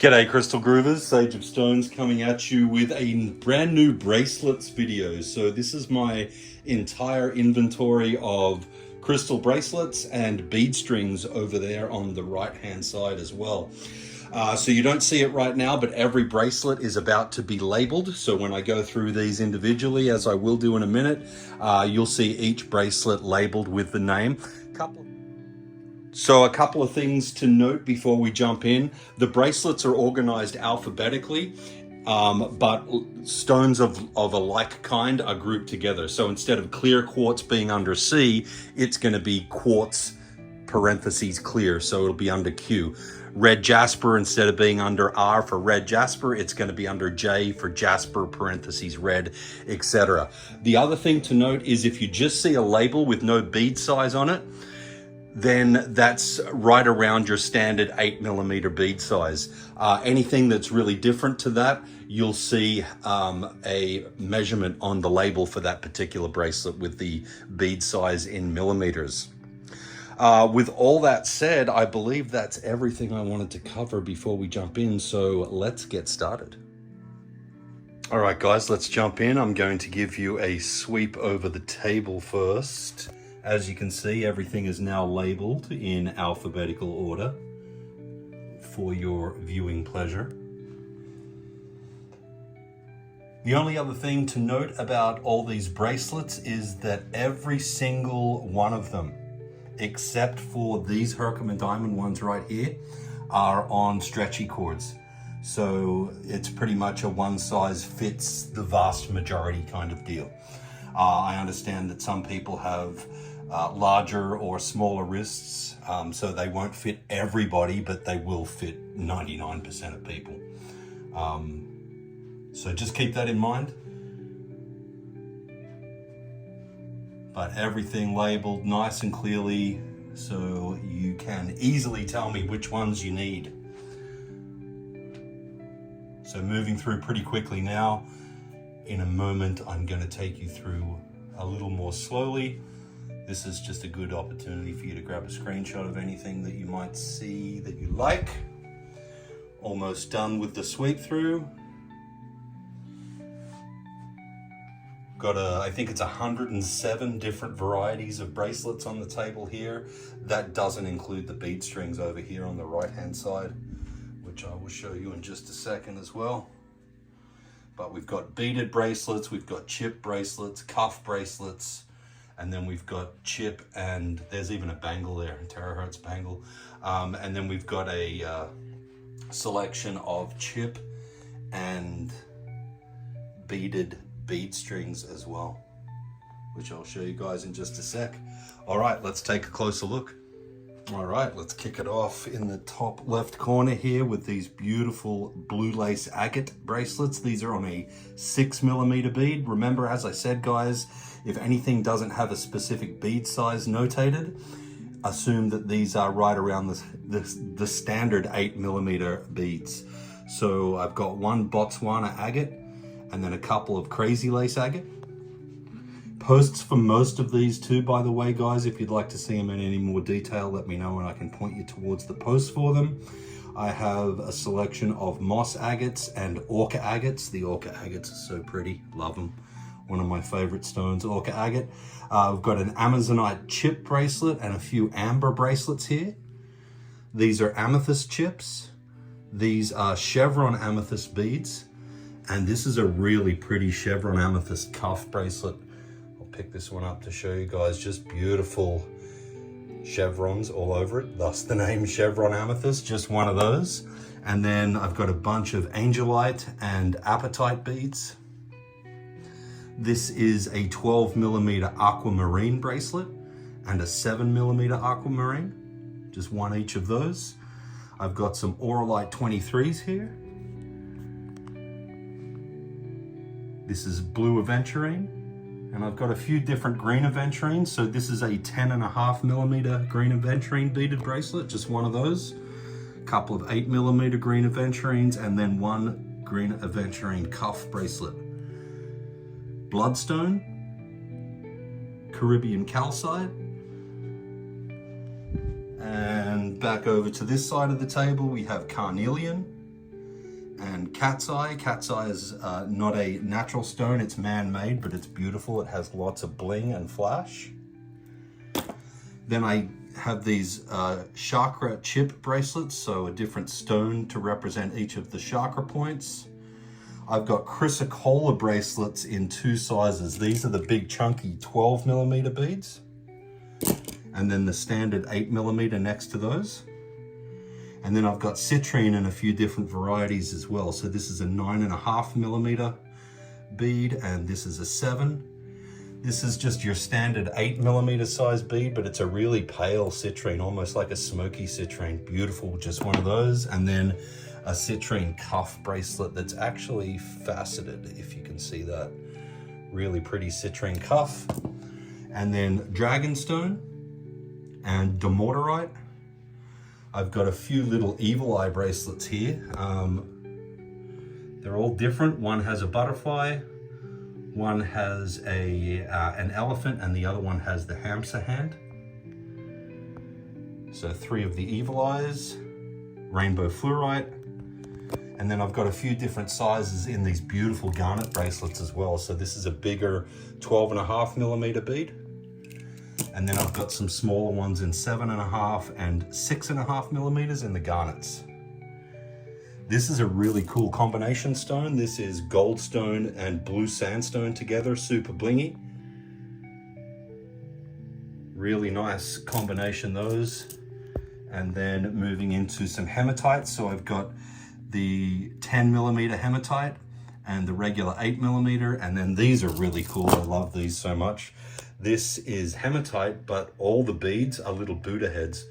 G'day Crystal Groovers, Sage of Stones coming at you with a brand new bracelets video. So this is my entire inventory of crystal bracelets and bead strings over there on the right hand side as well. So you don't see it right now, but every bracelet is about to be labeled. So when I go through these individually, as I will do in a minute, you'll see each bracelet labeled with the name. So a couple of things to note before we jump in. The bracelets are organized alphabetically, but stones of a like kind are grouped together. So instead of clear quartz being under C, it's going to be quartz parentheses clear, so it'll be under Q. Red jasper, instead of being under R for red jasper, it's going to be under J for jasper parentheses red, etc. The other thing to note is if you just see a label with no bead size on it, then that's right around your standard 8mm bead size. Anything that's really different to that, you'll see a measurement on the label for that particular bracelet with the bead size in millimeters. With all that said, I believe that's everything I wanted to cover before we jump in, so let's get started. All right, guys, let's jump in. I'm going to give you a sweep over the table first. As you can see, everything is now labeled in alphabetical order for your viewing pleasure. The only other thing to note about all these bracelets is that every single one of them, except for these Herkimer diamond ones right here, are on stretchy cords. So it's pretty much a one size fits the vast majority kind of deal. I understand that some people have larger or smaller wrists, so they won't fit everybody, but they will fit 99% of people. So just keep that in mind. But everything labeled nice and clearly, so you can easily tell me which ones you need. So moving through pretty quickly now. In a moment, I'm going to take you through a little more slowly. This is just a good opportunity for you to grab a screenshot of anything that you might see that you like. Almost done with the sweep through. Got I think it's 107 different varieties of bracelets on the table here. That doesn't include the bead strings over here on the right hand side, which I will show you in just a second as well. But we've got beaded bracelets, we've got chip bracelets, cuff bracelets, and then we've got chip, and there's even a bangle there, a terahertz bangle. And then we've got a selection of chip and beaded bead strings as well, which I'll show you guys in just a sec. All right, let's take a closer look. All right, let's kick it off in the top left corner here with these beautiful blue lace agate bracelets. These are on a 6mm bead. Remember, as I said, guys, if anything doesn't have a specific bead size notated, assume that these are right around the standard 8mm beads. So I've got one Botswana agate and then a couple of crazy lace agate. Posts for most of these too, by the way, guys. If you'd like to see them in any more detail, let me know and I can point you towards the posts for them. I have a selection of moss agates and orca agates. The orca agates are so pretty, love them. One of my favorite stones, orca agate. I've got an amazonite chip bracelet and a few amber bracelets here. These are amethyst chips. These are chevron amethyst beads. And this is a really pretty chevron amethyst cuff bracelet. Pick this one up to show you guys. Just beautiful chevrons all over it, thus the name chevron amethyst. Just one of those. And then I've got a bunch of angelite and apatite beads. This is a 12mm aquamarine bracelet and a 7mm aquamarine, just one each of those. I've got some auralite 23s here. This is blue aventurine. And I've got a few different green aventurines. So this is a 10.5mm green aventurine beaded bracelet, just one of those. A couple of 8mm green aventurines, and then one green aventurine cuff bracelet. Bloodstone, Caribbean calcite, and back over to this side of the table we have carnelian, And cat's eye. Cat's eye is not a natural stone, it's man-made, but it's beautiful. It has lots of bling and flash. Then I have these chakra chip bracelets, so a different stone to represent each of the chakra points. I've got chrysocolla bracelets in 2 sizes. These are the big chunky 12mm beads, and then the standard 8mm next to those. And then I've got citrine in a few different varieties as well. So this is a 9.5mm bead, and this is a 7. This is just your standard 8mm size bead, but it's a really pale citrine, almost like a smoky citrine. Beautiful, just one of those. And then a citrine cuff bracelet that's actually faceted, if you can see that. Really pretty citrine cuff. And then dragonstone and demortarite. I've got a few little evil eye bracelets here. They're all different. One has a butterfly, one has an elephant, and the other one has the hamster hand. So 3 of the evil eyes, rainbow fluorite. And then I've got a few different sizes in these beautiful garnet bracelets as well. So this is a bigger 12.5mm bead. And then I've got some smaller ones in 7.5 and 6.5mm in the garnets. This is a really cool combination stone. This is goldstone and blue sandstone together, super blingy. Really nice combination, those. And then moving into some hematite. So I've got the 10mm hematite and the regular 8mm. And then these are really cool. I love these so much. This is hematite, but all the beads are little Buddha heads.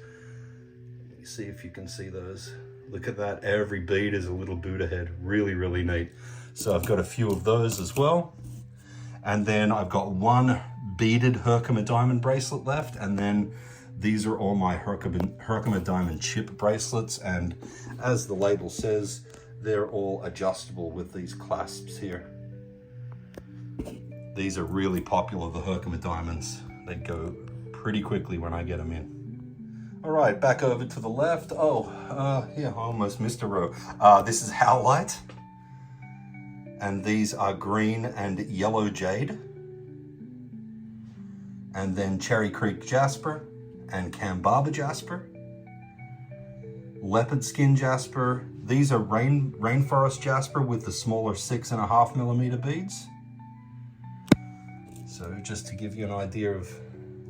Let me see if you can see those. Look at that, every bead is a little Buddha head. Really, really neat. So I've got a few of those as well. And then I've got one beaded Herkimer diamond bracelet left. And then these are all my Herkimer diamond chip bracelets. And as the label says, they're all adjustable with these clasps here. These are really popular, the Herkimer diamonds. They go pretty quickly when I get them in. All right, back over to the left. Yeah, I almost missed a row. This is howlite. And these are green and yellow jade. And then Cherry Creek jasper and Kambaba jasper. Leopard skin jasper. These are rainforest jasper with the smaller 6.5mm beads. So just to give you an idea of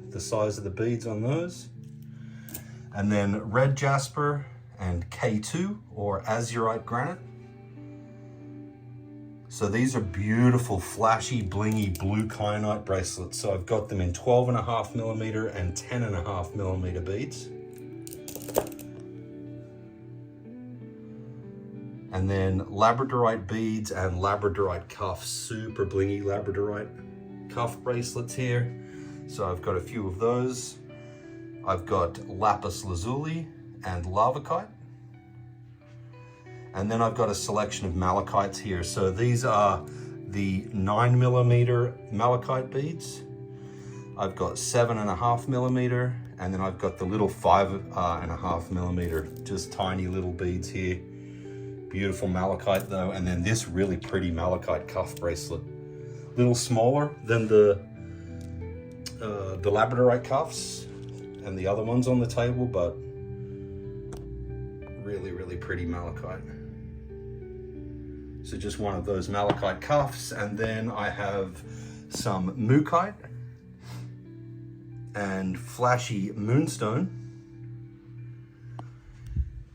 the size of the beads on those. And then red jasper and K2 or azurite granite. So these are beautiful, flashy, blingy blue kyanite bracelets. So I've got them in 12.5mm and 10.5mm beads. And then labradorite beads and labradorite cuffs, super blingy labradorite cuff bracelets here. So I've got a few of those. I've got lapis lazuli and lavakite. And then I've got a selection of malachites here. So these are the 9mm malachite beads. I've got 7.5mm, and then I've got the little 5.5mm, just tiny little beads here. Beautiful malachite though. And then this really pretty malachite cuff bracelet. A little smaller than the labradorite cuffs and the other ones on the table, but really, really pretty malachite. So just one of those malachite cuffs. And then I have some mookaite and flashy moonstone.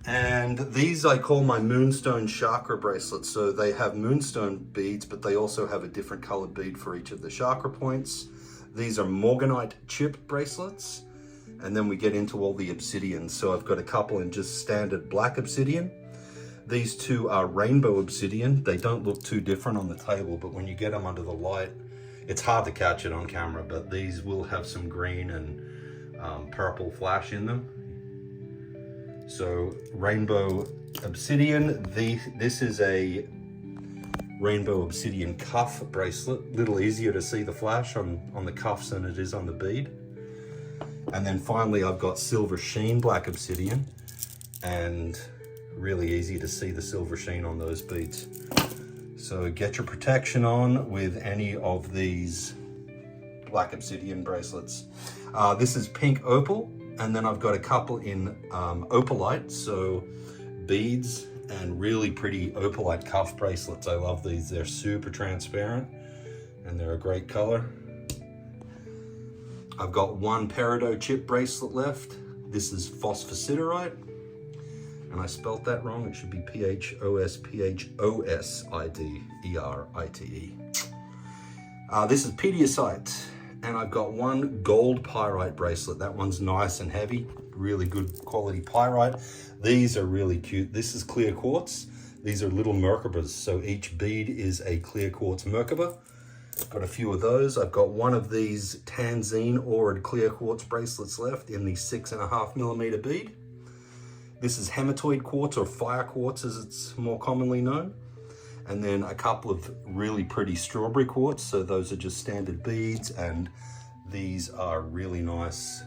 And these I call my moonstone chakra bracelets. So they have moonstone beads, but they also have a different colored bead for each of the chakra points. These are morganite chip bracelets. And then we get into all the obsidians. So I've got a couple in just standard black obsidian. These two are rainbow obsidian. They don't look too different on the table, but when you get them under the light, it's hard to catch it on camera, but these will have some green and purple flash in them. So rainbow obsidian, this is a rainbow obsidian cuff bracelet. A little easier to see the flash on the cuffs than it is on the bead. And then finally I've got silver sheen black obsidian, and Really easy to see the silver sheen on those beads. So get your protection on with any of these black obsidian bracelets. This is pink opal, and then I've got a couple in opalite, so beads and really pretty opalite cuff bracelets. I love these. They're super transparent and they're a great color. I've got one peridot chip bracelet left. This is phosphosiderite, and I spelt that wrong. It should be Phosphosiderite. This is pediasite, and I've got one gold pyrite bracelet. That one's nice and heavy, really good quality pyrite. These are really cute. This is clear quartz. These are little Merkabas, so each bead is a clear quartz Merkaba. Got a few of those. I've got one of these Tanzine Aurid clear quartz bracelets left in the 6.5mm bead. This is hematoid quartz, or fire quartz as it's more commonly known. And then a couple of really pretty strawberry quartz. So those are just standard beads, and these are really nice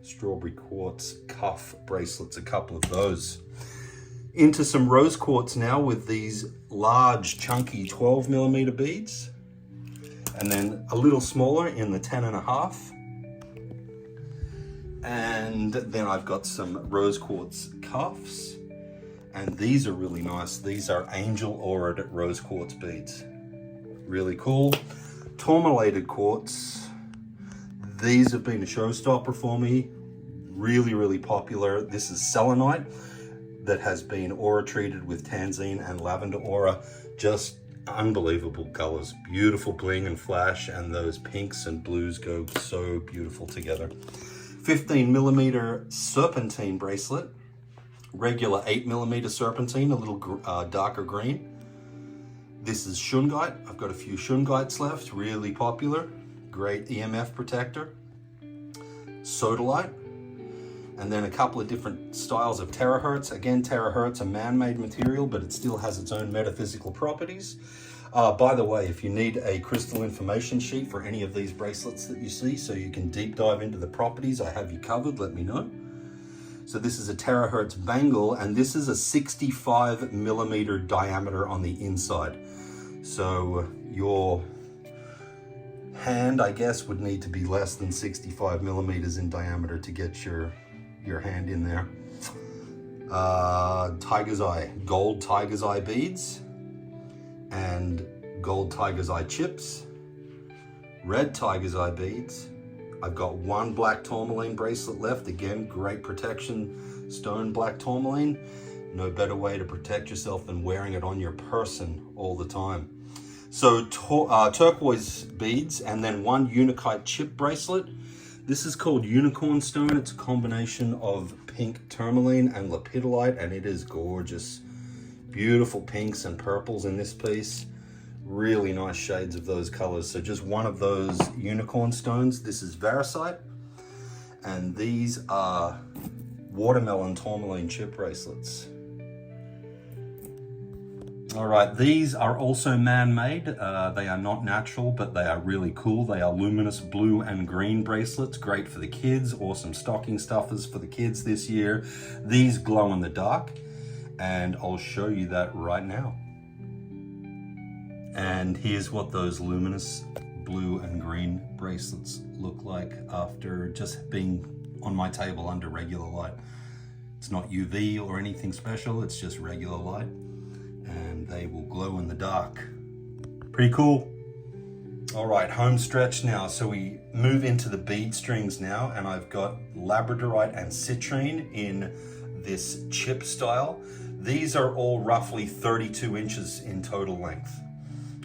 strawberry quartz cuff bracelets, a couple of those. Into some rose quartz now with these large chunky 12mm beads. And then a little smaller in the 10.5. And then I've got some rose quartz cuffs. And these are really nice. These are angel aurid rose quartz beads. Really cool. Tourmalated quartz. These have been a showstopper for me. Really, really popular. This is selenite that has been aura treated with Tanzine and lavender aura. Just unbelievable colors, beautiful bling and flash, and those pinks and blues go so beautiful together. 15mm serpentine bracelet, regular 8mm serpentine, a little darker green. This is shungite. I've got a few shungites left, really popular, great EMF protector. Sodalite, and then a couple of different styles of terahertz. Again, terahertz, a man-made material, but it still has its own metaphysical properties. By the way, if you need a crystal information sheet for any of these bracelets that you see, so you can deep dive into the properties, I have you covered, let me know. So this is a terahertz bangle, and this is a 65mm diameter on the inside. So your hand, I guess, would need to be less than 65mm in diameter to get your hand in there. Tiger's eye, gold tiger's eye beads, and gold tiger's eye chips, red tiger's eye beads. I've got one black tourmaline bracelet left. Again, great protection stone, black tourmaline. No better way to protect yourself than wearing it on your person all the time. So turquoise beads, and then one unikite chip bracelet. This is called unicorn stone. It's a combination of pink tourmaline and lepidolite, and it is gorgeous. Beautiful pinks and purples in this piece. Really nice shades of those colors. So just one of those unicorn stones. This is varicite, and these are watermelon tourmaline chip bracelets. All right, these are also man-made. They are not natural, but they are really cool. They are luminous blue and green bracelets, great for the kids. Awesome stocking stuffers for the kids this year. These glow in the dark, and I'll show you that right now. And here's what those luminous blue and green bracelets look like after just being on my table under regular light. It's not UV or anything special, it's just regular light. And they will glow in the dark. Pretty cool. All right, home stretch now. So we move into the bead strings now, and I've got labradorite and citrine in this chip style. These are all roughly 32 inches in total length.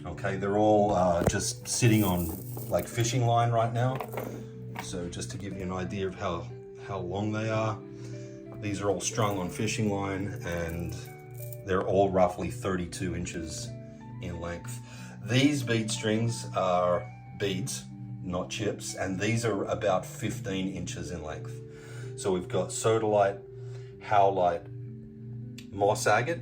Okay, they're all just sitting on like fishing line right now. So just to give you an idea of how long they are, these are all strung on fishing line, and they're all roughly 32 inches in length. These bead strings are beads, not chips, and these are about 15 inches in length. So we've got sodalite, howlite, moss agate,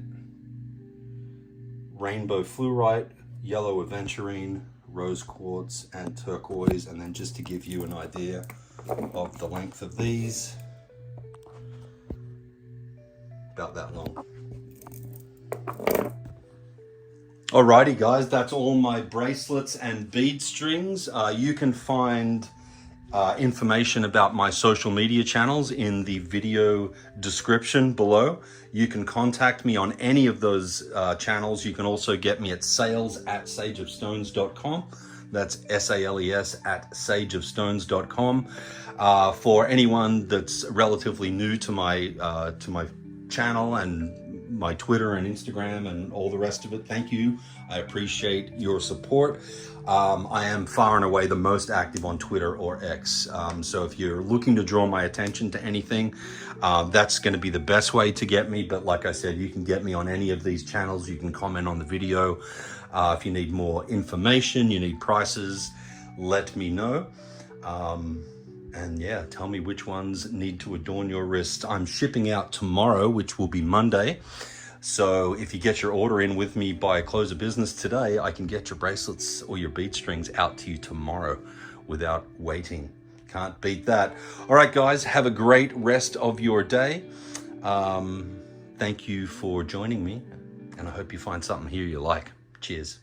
rainbow fluorite, yellow aventurine, rose quartz, and turquoise. And then just to give you an idea of the length of these, about that long. Alrighty guys, that's all my bracelets and bead strings. You can find information about my social media channels in the video description below. You can contact me on any of those channels. You can also get me at sales@sageofstones.com. That's SALES at sageofstones.com. For anyone that's relatively new to my channel and my Twitter and Instagram and all the rest of it, thank you. I appreciate your support. I am far and away the most active on Twitter or X. So if you're looking to draw my attention to anything, that's going to be the best way to get me. But like I said, you can get me on any of these channels. You can comment on the video. If you need more information, you need prices, let me know. And yeah, tell me which ones need to adorn your wrist. I'm shipping out tomorrow, which will be Monday. So if you get your order in with me by close of business today, I can get your bracelets or your bead strings out to you tomorrow without waiting. Can't beat that. All right, guys, have a great rest of your day. Thank you for joining me, and I hope you find something here you like. Cheers.